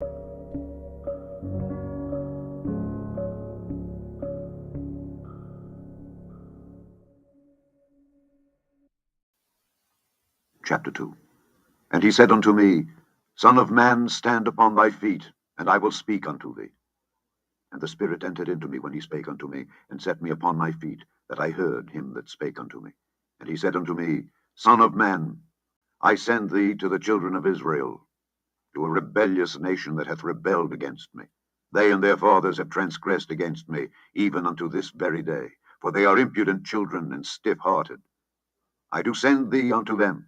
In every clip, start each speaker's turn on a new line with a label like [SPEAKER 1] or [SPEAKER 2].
[SPEAKER 1] Chapter 2. And he said unto me, Son of man, stand upon thy feet, and I will speak unto thee. And the Spirit entered into me when he spake unto me, and set me upon my feet, that I heard him that spake unto me. And he said unto me, Son of man, I send thee to the children of Israel, to a rebellious nation that hath rebelled against me. They and their fathers have transgressed against me, even unto this very day, for they are impudent children and stiff-hearted. I do send thee unto them,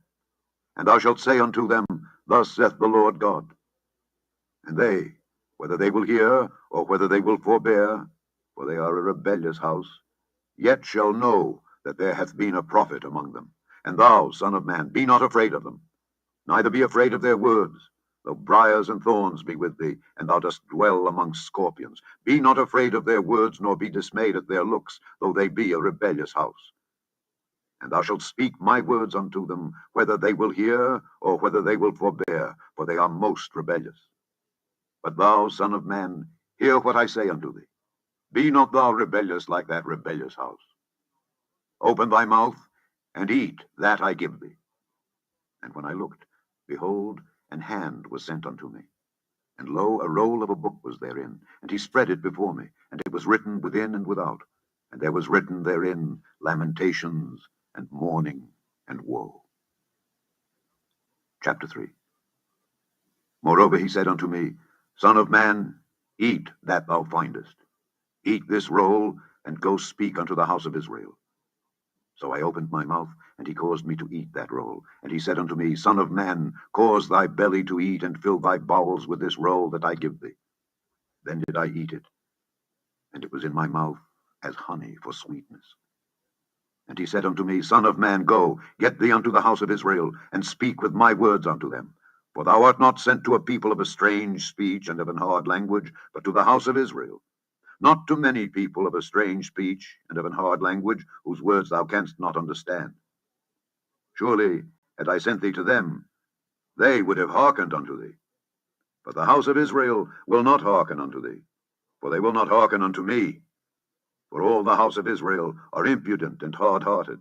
[SPEAKER 1] and thou shalt say unto them, Thus saith the Lord God. And they, whether they will hear, or whether they will forbear, for they are a rebellious house, yet shall know that there hath been a prophet among them. And thou, son of man, be not afraid of them, neither be afraid of their words, though briars and thorns be with thee, and thou dost dwell among scorpions. Be not afraid of their words, nor be dismayed at their looks, though they be a rebellious house. And thou shalt speak my words unto them, whether they will hear, or whether they will forbear, for they are most rebellious. But thou, son of man, hear what I say unto thee. Be not thou rebellious like that rebellious house. Open thy mouth, and eat that I give thee. And when I looked, behold, an hand was sent unto me. And lo, a roll of a book was therein, and he spread it before me, and it was written within and without. And there was written therein lamentations, and mourning, and woe. Chapter 3. Moreover he said unto me, Son of man, eat that thou findest. Eat this roll, and go speak unto the house of Israel. So I opened my mouth, and he caused me to eat that roll. And he said unto me, Son of man, cause thy belly to eat, and fill thy bowels with this roll that I give thee. Then did I eat it, and it was in my mouth as honey for sweetness. And he said unto me, Son of man, go, get thee unto the house of Israel, and speak with my words unto them. For thou art not sent to a people of a strange speech and of an hard language, but to the house of Israel. Not to many people of a strange speech and of an hard language, whose words thou canst not understand. Surely, had I sent thee to them, they would have hearkened unto thee. But the house of Israel will not hearken unto thee, for they will not hearken unto me. For all the house of Israel are impudent and hard-hearted.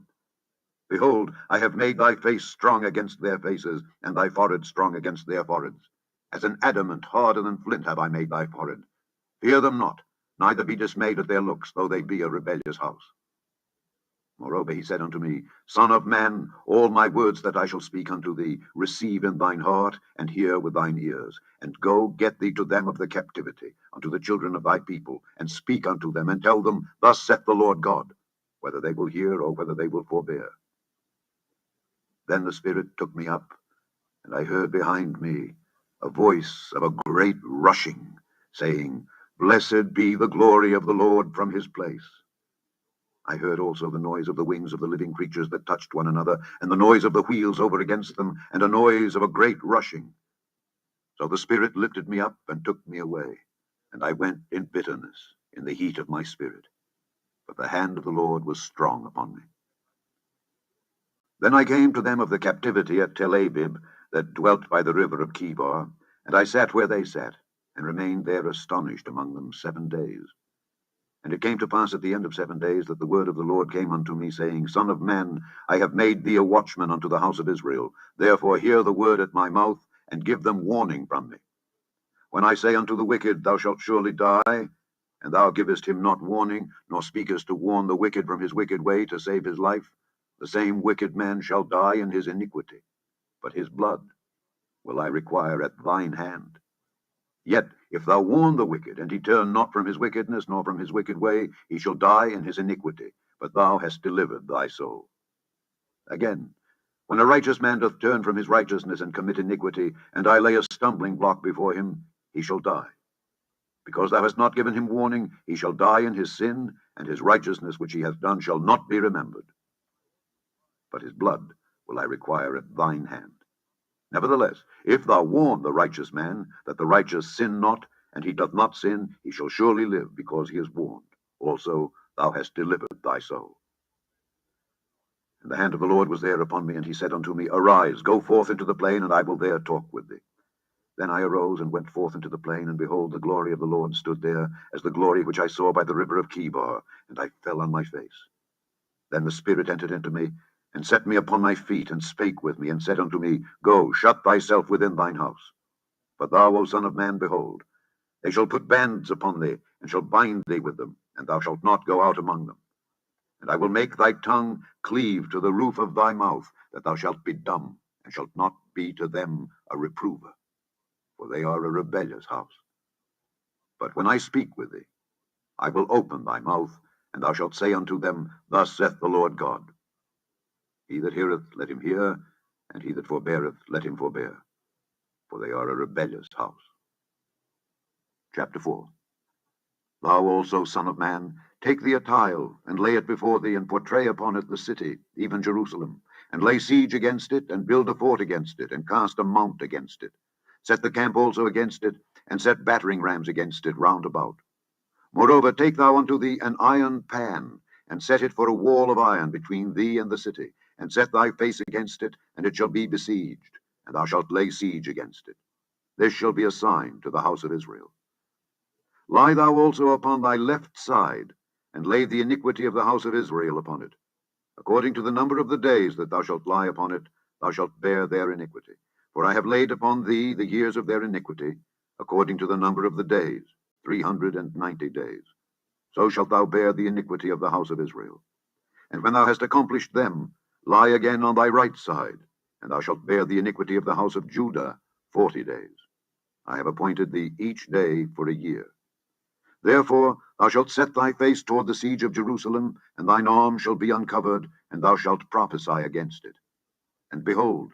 [SPEAKER 1] Behold, I have made thy face strong against their faces, and thy forehead strong against their foreheads. As an adamant harder than flint have I made thy forehead. Fear them not, neither be dismayed at their looks, though they be a rebellious house. Moreover he said unto me, Son of man, all my words that I shall speak unto thee, receive in thine heart, and hear with thine ears. And go, get thee to them of the captivity, unto the children of thy people, and speak unto them, and tell them, Thus saith the Lord God, whether they will hear, or whether they will forbear. Then the Spirit took me up, and I heard behind me a voice of a great rushing, saying, Blessed be the glory of the Lord from his place. I heard also the noise of the wings of the living creatures that touched one another, and the noise of the wheels over against them, and a noise of a great rushing. So the Spirit lifted me up and took me away, and I went in bitterness, in the heat of my spirit. But the hand of the Lord was strong upon me. Then I came to them of the captivity at Tel Abib, that dwelt by the river of Chebar, and I sat where they sat, and remained there astonished among them 7 days. And it came to pass at the end of 7 days that the word of the Lord came unto me, saying, Son of man, I have made thee a watchman unto the house of Israel. Therefore hear the word at my mouth, and give them warning from me. When I say unto the wicked, Thou shalt surely die, and thou givest him not warning, nor speakest to warn the wicked from his wicked way to save his life, the same wicked man shall die in his iniquity, but his blood will I require at thine hand. Yet if thou warn the wicked, and he turn not from his wickedness, nor from his wicked way, he shall die in his iniquity, but thou hast delivered thy soul. Again, when a righteous man doth turn from his righteousness and commit iniquity, and I lay a stumbling block before him, he shall die. Because thou hast not given him warning, he shall die in his sin, and his righteousness which he hath done shall not be remembered. But his blood will I require at thine hand. Nevertheless, if thou warn the righteous man, that the righteous sin not, and he doth not sin, he shall surely live, because he is warned. Also thou hast delivered thy soul. And the hand of the Lord was there upon me, and he said unto me, Arise, go forth into the plain, and I will there talk with thee. Then I arose and went forth into the plain, and behold, the glory of the Lord stood there, as the glory which I saw by the river of Chebar, and I fell on my face. Then the Spirit entered into me, and set me upon my feet, and spake with me, and said unto me, Go, shut thyself within thine house. But thou, O son of man, behold, they shall put bands upon thee, and shall bind thee with them, and thou shalt not go out among them. And I will make thy tongue cleave to the roof of thy mouth, that thou shalt be dumb, and shalt not be to them a reprover, for they are a rebellious house. But when I speak with thee, I will open thy mouth, and thou shalt say unto them, Thus saith the Lord God. He that heareth, let him hear, and he that forbeareth, let him forbear, for they are a rebellious house. Chapter 4. Thou also, son of man, take thee a tile, and lay it before thee, and portray upon it the city, even Jerusalem, and lay siege against it, and build a fort against it, and cast a mount against it. Set the camp also against it, and set battering rams against it round about. Moreover, take thou unto thee an iron pan, and set it for a wall of iron between thee and the city, and set thy face against it, and it shall be besieged, and thou shalt lay siege against it. This shall be a sign to the house of Israel. Lie thou also upon thy left side, and lay the iniquity of the house of Israel upon it. According to the number of the days that thou shalt lie upon it, thou shalt bear their iniquity. For I have laid upon thee the years of their iniquity, according to the number of the days, 390 days. So shalt thou bear the iniquity of the house of Israel. And when thou hast accomplished them, lie again on thy right side, and thou shalt bear the iniquity of the house of Judah 40 days. I have appointed thee each day for a year. Therefore thou shalt set thy face toward the siege of Jerusalem, and thine arm shall be uncovered, and thou shalt prophesy against it. And behold,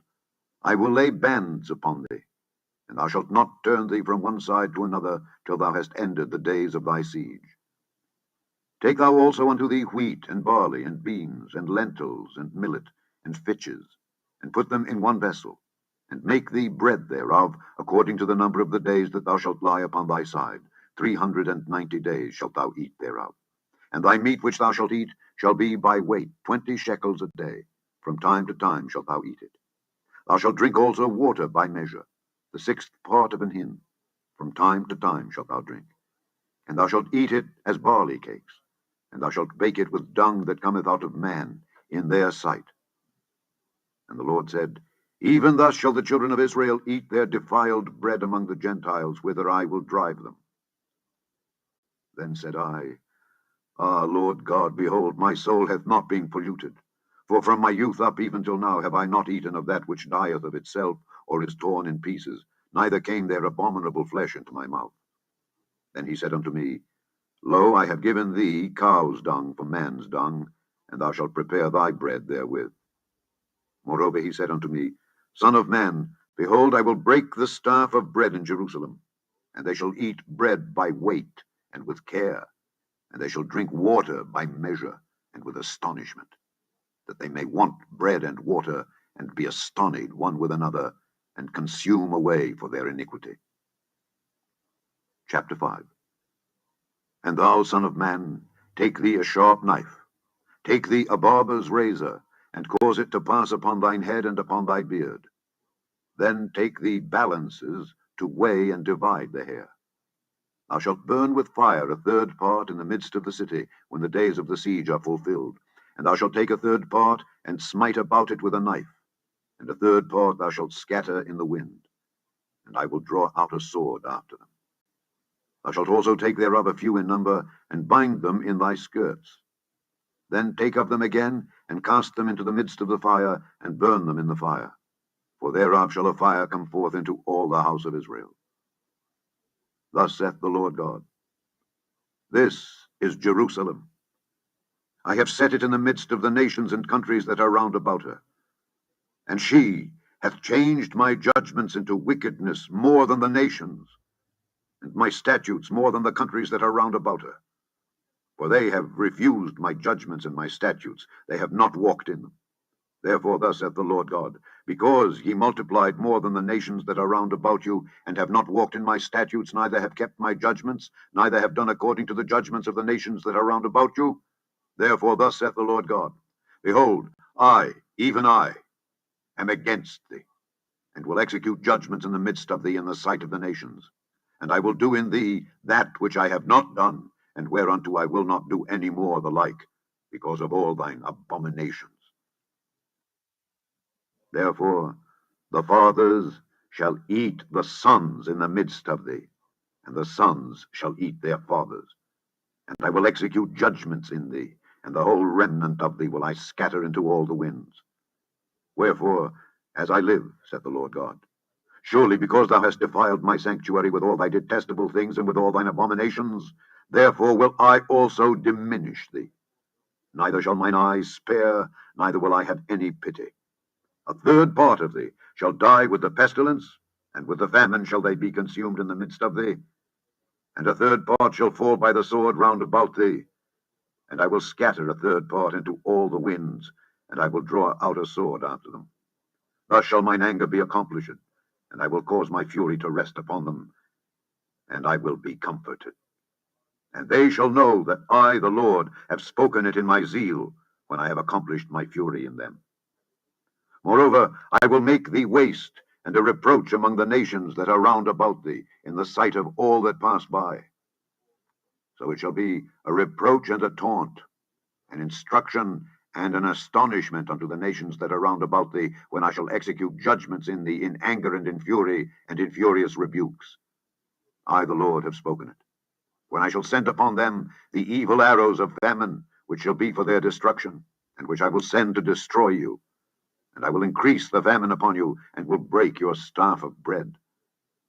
[SPEAKER 1] I will lay bands upon thee, and thou shalt not turn thee from one side to another, till thou hast ended the days of thy siege. Take thou also unto thee wheat, and barley, and beans, and lentils, and millet, and fitches, and put them in one vessel, and make thee bread thereof, according to the number of the days that thou shalt lie upon thy side. 390 days shalt thou eat thereof. And thy meat which thou shalt eat shall be by weight, 20 shekels a day. From time to time shalt thou eat it. Thou shalt drink also water by measure, the 6th part of an hin. From time to time shalt thou drink. And thou shalt eat it as barley cakes, and thou shalt bake it with dung that cometh out of man in their sight. And the Lord said, Even thus shall the children of Israel eat their defiled bread among the Gentiles, whither I will drive them. Then said I, Ah, Lord God, behold, my soul hath not been polluted. For from my youth up even till now have I not eaten of that which dieth of itself, or is torn in pieces, neither came there abominable flesh into my mouth. Then he said unto me, Lo, I have given thee cow's dung for man's dung, and thou shalt prepare thy bread therewith. Moreover he said unto me, Son of man, behold, I will break the staff of bread in Jerusalem, and they shall eat bread by weight and with care, and they shall drink water by measure and with astonishment, that they may want bread and water, and be astonied one with another, and consume away for their iniquity. Chapter 5. And thou, son of man, take thee a sharp knife, take thee a barber's razor, and cause it to pass upon thine head and upon thy beard. Then take thee balances to weigh and divide the hair. Thou shalt burn with fire a 3rd part in the midst of the city, when the days of the siege are fulfilled. And thou shalt take a 3rd part, and smite about it with a knife, and a 3rd part thou shalt scatter in the wind. And I will draw out a sword after them. Thou shalt also take thereof a few in number, and bind them in thy skirts. Then take of them again, and cast them into the midst of the fire, and burn them in the fire. For thereof shall a fire come forth into all the house of Israel. Thus saith the Lord God, This is Jerusalem. I have set it in the midst of the nations and countries that are round about her. And she hath changed my judgments into wickedness more than the nations, and my statutes more than the countries that are round about her. For they have refused my judgments and my statutes, they have not walked in them. Therefore thus saith the Lord God, Because ye multiplied more than the nations that are round about you, and have not walked in my statutes, neither have kept my judgments, neither have done according to the judgments of the nations that are round about you, therefore thus saith the Lord God, Behold, I, even I, am against thee, and will execute judgments in the midst of thee in the sight of the nations. And I will do in thee that which I have not done, and whereunto I will not do any more the like, because of all thine abominations. Therefore the fathers shall eat the sons in the midst of thee, and the sons shall eat their fathers. And I will execute judgments in thee, and the whole remnant of thee will I scatter into all the winds. Wherefore, as I live, saith the Lord God, surely because thou hast defiled my sanctuary with all thy detestable things and with all thine abominations, therefore will I also diminish thee. Neither shall mine eyes spare, neither will I have any pity. A third part of thee shall die with the pestilence, and with the famine shall they be consumed in the midst of thee. And a third part shall fall by the sword round about thee. And I will scatter a third part into all the winds, and I will draw out a sword after them. Thus shall mine anger be accomplished, and I will cause my fury to rest upon them, and I will be comforted. And they shall know that I, the Lord, have spoken it in my zeal, when I have accomplished my fury in them. Moreover, I will make thee waste, and a reproach among the nations that are round about thee, in the sight of all that pass by. So it shall be a reproach and a taunt, an instruction and an astonishment unto the nations that are round about thee, when I shall execute judgments in thee in anger and in fury and in furious rebukes. I, the Lord, have spoken it. When I shall send upon them the evil arrows of famine, which shall be for their destruction, and which I will send to destroy you. And I will increase the famine upon you, and will break your staff of bread.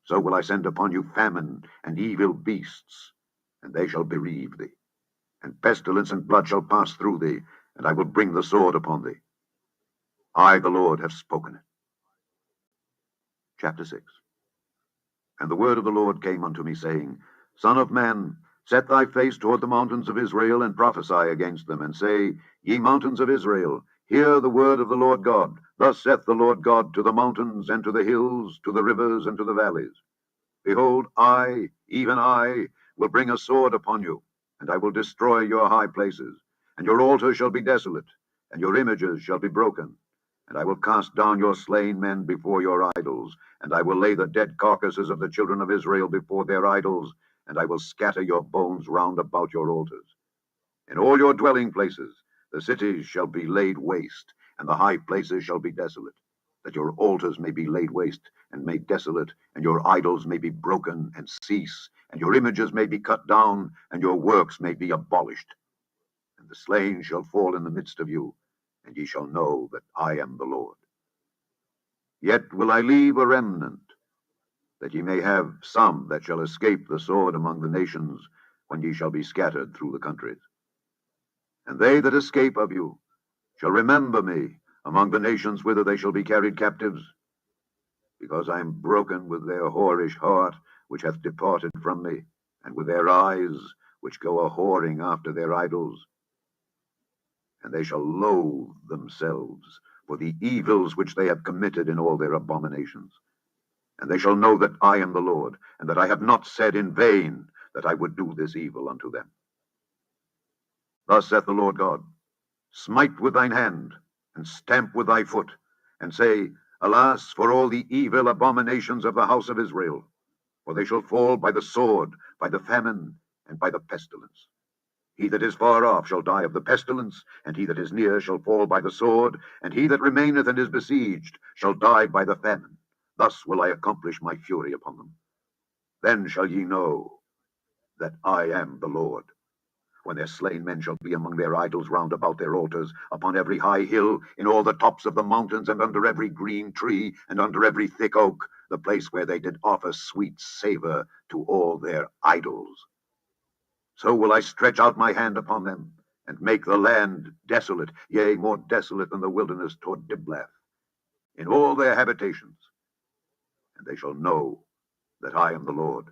[SPEAKER 1] So will I send upon you famine and evil beasts, and they shall bereave thee. And pestilence and blood shall pass through thee, and I will bring the sword upon thee. I, the Lord, have spoken it. Chapter 6. And the word of the Lord came unto me, saying, Son of man, set thy face toward the mountains of Israel, and prophesy against them, and say, Ye mountains of Israel, hear the word of the Lord God. Thus saith the Lord God to the mountains, and to the hills, to the rivers, and to the valleys. Behold, I, even I, will bring a sword upon you, and I will destroy your high places, and your altars shall be desolate, and your images shall be broken. And I will cast down your slain men before your idols, and I will lay the dead carcasses of the children of Israel before their idols, and I will scatter your bones round about your altars. In all your dwelling places the cities shall be laid waste, and the high places shall be desolate, that your altars may be laid waste and made desolate, and your idols may be broken and cease, and your images may be cut down, and your works may be abolished. And the slain shall fall in the midst of you, and ye shall know that I am the Lord. Yet will I leave a remnant, that ye may have some that shall escape the sword among the nations, when ye shall be scattered through the countries. And they that escape of you shall remember me among the nations whither they shall be carried captives, because I am broken with their whorish heart, which hath departed from me, and with their eyes, which go a-whoring after their idols. And they shall loathe themselves for the evils which they have committed in all their abominations. And they shall know that I am the Lord, and that I have not said in vain that I would do this evil unto them. Thus saith the Lord God, Smite with thine hand, and stamp with thy foot, and say, Alas, for all the evil abominations of the house of Israel, for they shall fall by the sword, by the famine, and by the pestilence. He that is far off shall die of the pestilence, and he that is near shall fall by the sword, and he that remaineth and is besieged shall die by the famine. Thus will I accomplish my fury upon them. Then shall ye know that I am the Lord. When their slain men shall be among their idols round about their altars, upon every high hill, in all the tops of the mountains, and under every green tree, and under every thick oak, the place where they did offer sweet savour to all their idols. So will I stretch out my hand upon them, and make the land desolate, yea, more desolate than the wilderness toward Diblath, in all their habitations. And they shall know that I am the Lord.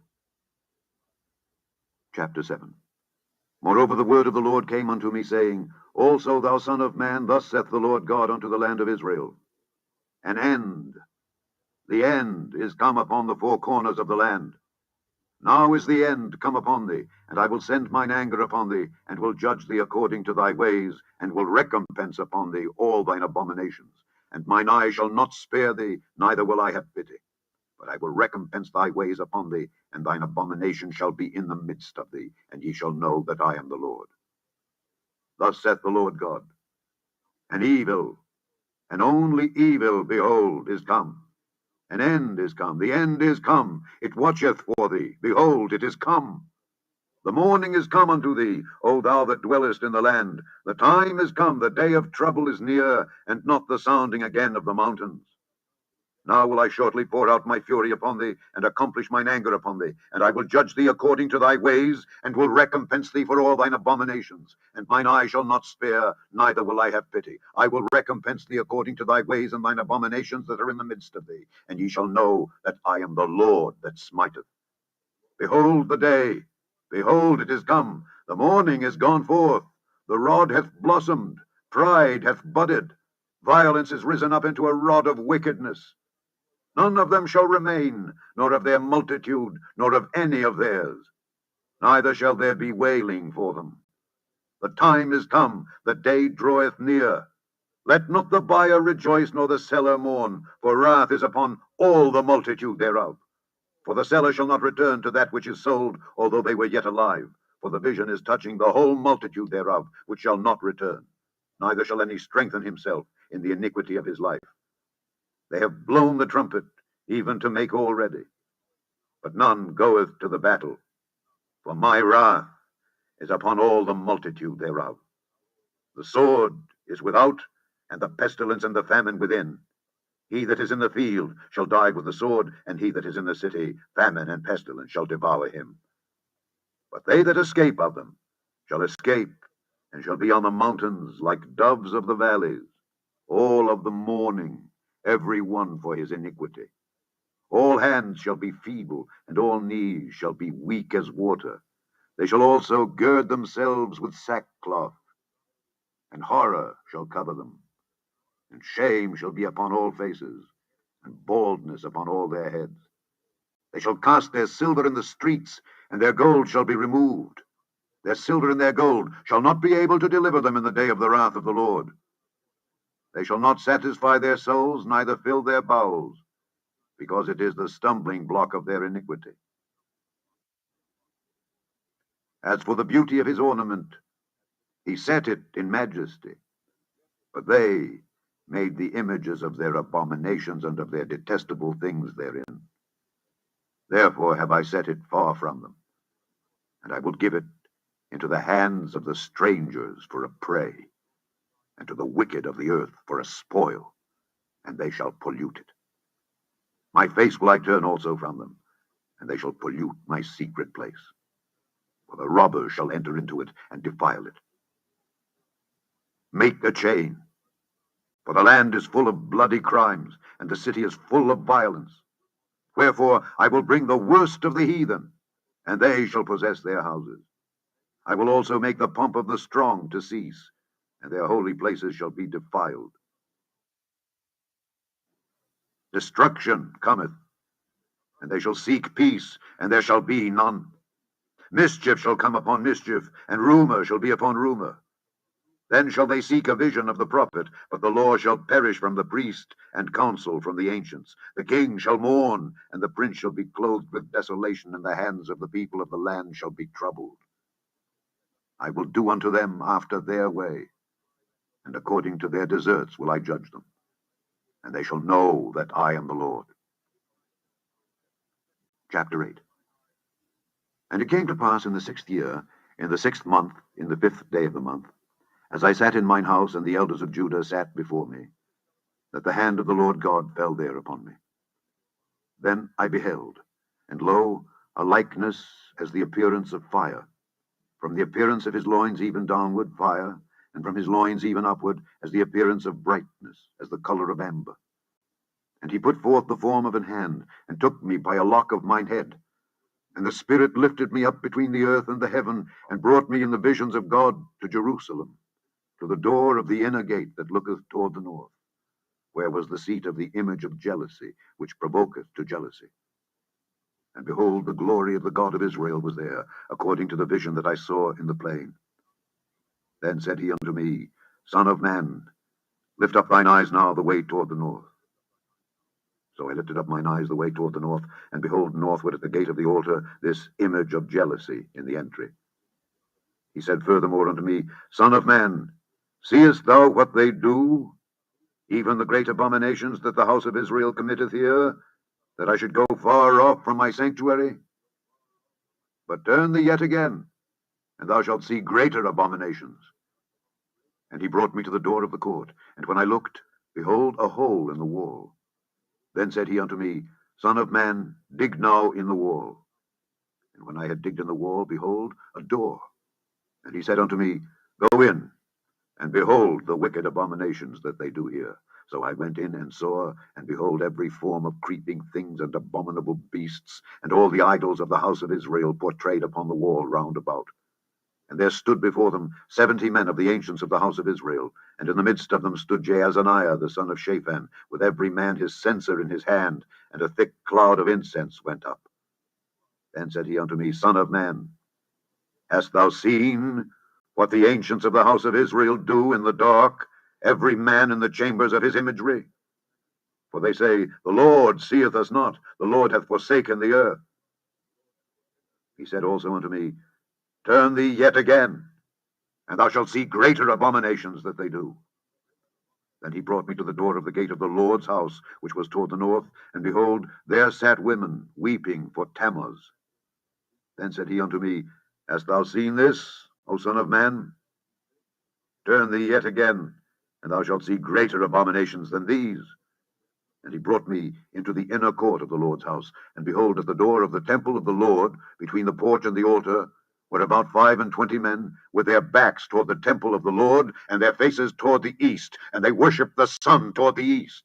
[SPEAKER 1] Chapter 7. Moreover the word of the Lord came unto me, saying, Also, thou son of man, thus saith the Lord God unto the land of Israel, An end, the end is come upon the four corners of the land. Now is the end come upon thee, and I will send mine anger upon thee, and will judge thee according to thy ways, and will recompense upon thee all thine abominations. and mine eye shall not spare thee, neither will I have pity. But I will recompense thy ways upon thee, and thine abomination shall be in the midst of thee, and ye shall know that I am the Lord. Thus saith the Lord God, an evil, and only evil, behold, is come. An end is come, the end is come, it watcheth for thee, behold, it is come. The morning is come unto thee, O thou that dwellest in the land. The time is come, the day of trouble is near, and not the sounding again of the mountains. Now will I shortly pour out my fury upon thee, and accomplish mine anger upon thee. And I will judge thee according to thy ways, and will recompense thee for all thine abominations. And mine eye shall not spare, neither will I have pity. I will recompense thee according to thy ways and thine abominations that are in the midst of thee. And ye shall know that I am the Lord that smiteth. Behold the day, behold it is come. The morning is gone forth. The rod hath blossomed, pride hath budded. Violence is risen up into a rod of wickedness. None of them shall remain, nor of their multitude, nor of any of theirs. Neither shall there be wailing for them. The time is come, the day draweth near. Let not the buyer rejoice, nor the seller mourn, for wrath is upon all the multitude thereof. For the seller shall not return to that which is sold, although they were yet alive. For the vision is touching the whole multitude thereof, which shall not return. Neither shall any strengthen himself in the iniquity of his life. They have blown the trumpet, even to make all ready. But none goeth to the battle, for my wrath is upon all the multitude thereof. The sword is without, and the pestilence and the famine within. He that is in the field shall die with the sword, and he that is in the city, famine and pestilence shall devour him. But they that escape of them shall escape, and shall be on the mountains like doves of the valleys, all of them mourning, every one for his iniquity. All hands shall be feeble, and all knees shall be weak as water. They shall also gird themselves with sackcloth, and horror shall cover them, and shame shall be upon all faces, and baldness upon all their heads. They shall cast their silver in the streets, and their gold shall be removed. Their silver and their gold shall not be able to deliver them in the day of the wrath of the Lord. They shall not satisfy their souls, neither fill their bowels, because it is the stumbling block of their iniquity. As for the beauty of his ornament, he set it in majesty. But they made the images of their abominations and of their detestable things therein. Therefore have I set it far from them, and I will give it into the hands of the strangers for a prey, and to the wicked of the earth for a spoil, and they shall pollute it. My face will I turn also from them, and they shall pollute my secret place. For the robbers shall enter into it and defile it. Make a chain, for the land is full of bloody crimes, and the city is full of violence. Wherefore I will bring the worst of the heathen, and they shall possess their houses. I will also make the pomp of the strong to cease, and their holy places shall be defiled. Destruction cometh, and they shall seek peace, and there shall be none. Mischief shall come upon mischief, and rumor shall be upon rumor. Then shall they seek a vision of the prophet, but the law shall perish from the priest, and counsel from the ancients. The king shall mourn, and the prince shall be clothed with desolation, and the hands of the people of the land shall be troubled. I will do unto them after their way, and according to their deserts will I judge them, and they shall know that I am the Lord. Chapter 8. And it came to pass in the 6th year, in the 6th month, in the 5th day of the month, as I sat in mine house, and the elders of Judah sat before me, that the hand of the Lord God fell there upon me. Then I beheld, and lo, a likeness as the appearance of fire, from the appearance of his loins even downward fire, and from his loins even upward as the appearance of brightness, as the color of amber. And he put forth the form of an hand, and took me by a lock of mine head. And the Spirit lifted me up between the earth and the heaven, and brought me in the visions of God to Jerusalem, to the door of the inner gate that looketh toward the north, where was the seat of the image of jealousy, which provoketh to jealousy. And behold, the glory of the God of Israel was there, according to the vision that I saw in the plain. Then said he unto me, Son of man, Lift up thine eyes now the way toward the north. So I lifted up mine eyes the way toward the north, and behold, northward at the gate of the altar, this image of jealousy in the entry. He said furthermore unto me, Son of man, seest thou what they do, even the great abominations that the house of Israel committeth here, that I should go far off from my sanctuary? But turn thee yet again, and thou shalt see greater abominations. And he brought me to the door of the court, and when I looked, behold, a hole in the wall. Then said he unto me, Son of man, dig now in the wall. And when I had digged in the wall, behold, a door. And he said unto me, Go in, and behold the wicked abominations that they do here. So I went in and saw, and behold, every form of creeping things and abominable beasts, and all the idols of the house of Israel portrayed upon the wall round about. And there stood before them 70 men of the ancients of the house of Israel, and in the midst of them stood Jaazaniah the son of Shaphan, with every man his censer in his hand, and a thick cloud of incense went up. Then said he unto me, Son of man, hast thou seen what the ancients of the house of Israel do in the dark, every man in the chambers of his imagery? For they say, The Lord seeth us not, the Lord hath forsaken the earth. He said also unto me, Turn thee yet again, and thou shalt see greater abominations that they do. Then he brought me to the door of the gate of the Lord's house, which was toward the north, and behold, there sat women weeping for Tammuz. Then said he unto me, Hast thou seen this, O son of man? Turn thee yet again, and thou shalt see greater abominations than these. And he brought me into the inner court of the Lord's house, and behold, at the door of the temple of the Lord, between the porch and the altar, were about 25 men, with their backs toward the temple of the Lord, and their faces toward the east, and they worshipped the sun toward the east.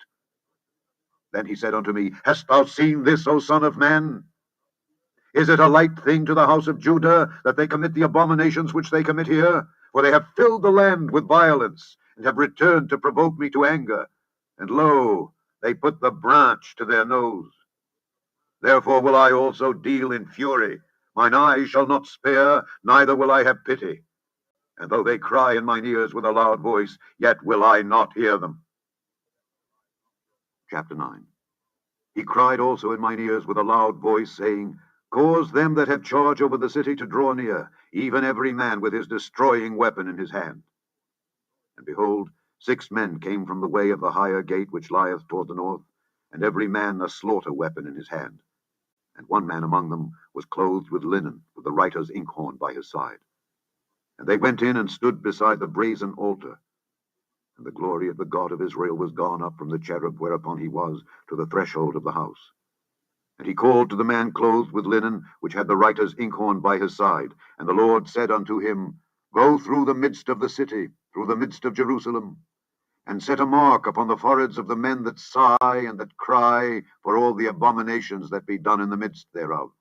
[SPEAKER 1] Then he said unto me, Hast thou seen this, O son of man? Is it a light thing to the house of Judah that they commit the abominations which they commit here? For they have filled the land with violence, and have returned to provoke me to anger. And lo, they put the branch to their nose. Therefore will I also deal in fury. Mine eyes shall not spare, neither will I have pity. And though they cry in mine ears with a loud voice, yet will I not hear them. Chapter 9. He cried also in mine ears with a loud voice, saying, Cause them that have charge over the city to draw near, even every man with his destroying weapon in his hand. And behold, 6 men came from the way of the higher gate which lieth toward the north, and every man a slaughter weapon in his hand. And one man among them was clothed with linen, with the writer's inkhorn by his side. And they went in and stood beside the brazen altar. And the glory of the God of Israel was gone up from the cherub whereupon he was to the threshold of the house. And he called to the man clothed with linen, which had the writer's inkhorn by his side. And the Lord said unto him, Go through the midst of the city, through the midst of Jerusalem, and set a mark upon the foreheads of the men that sigh and that cry for all the abominations that be done in the midst thereof.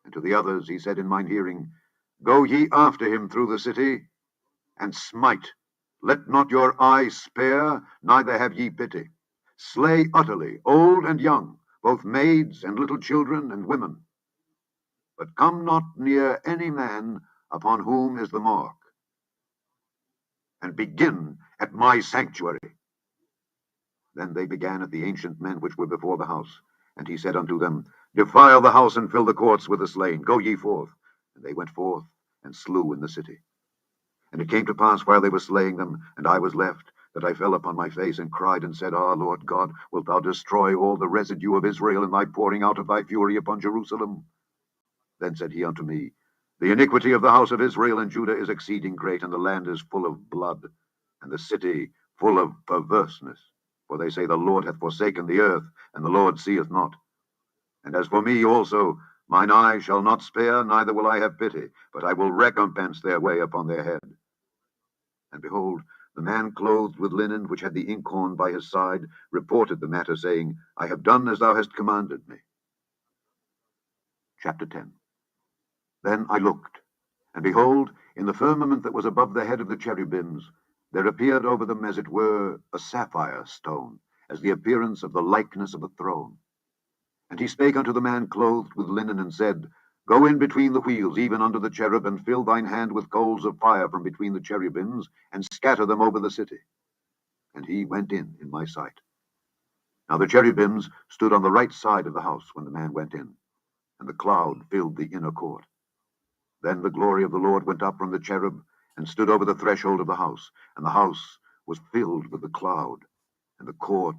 [SPEAKER 1] And to the others he said in mine hearing, Go ye after him through the city, and smite. Let not your eye spare, neither have ye pity. Slay utterly, old and young, both maids and little children and women. But come not near any man upon whom is the mark, and begin at my sanctuary. Then they began at the ancient men which were before the house. And he said unto them, Defile the house and fill the courts with the slain. Go ye forth. And they went forth and slew in the city. And it came to pass while they were slaying them, and I was left, that I fell upon my face and cried and said, Ah, Lord God, wilt thou destroy all the residue of Israel in thy pouring out of thy fury upon Jerusalem? Then said he unto me, The iniquity of the house of Israel and Judah is exceeding great, and the land is full of blood, and the city full of perverseness. For they say, The Lord hath forsaken the earth, and the Lord seeth not. And as for me also, mine eye shall not spare, neither will I have pity, but I will recompense their way upon their head. And behold, the man clothed with linen, which had the inkhorn by his side, reported the matter, saying, I have done as thou hast commanded me. Chapter 10. Then I looked, and behold, in the firmament that was above the head of the cherubims, there appeared over them, as it were, a sapphire stone, as the appearance of the likeness of a throne. And he spake unto the man clothed with linen, and said, Go in between the wheels, even under the cherub, and fill thine hand with coals of fire from between the cherubims, and scatter them over the city. and he went in my sight. Now the cherubims stood on the right side of the house when the man went in, and the cloud filled the inner court. Then the glory of the Lord went up from the cherub and stood over the threshold of the house, and the house was filled with the cloud, and the court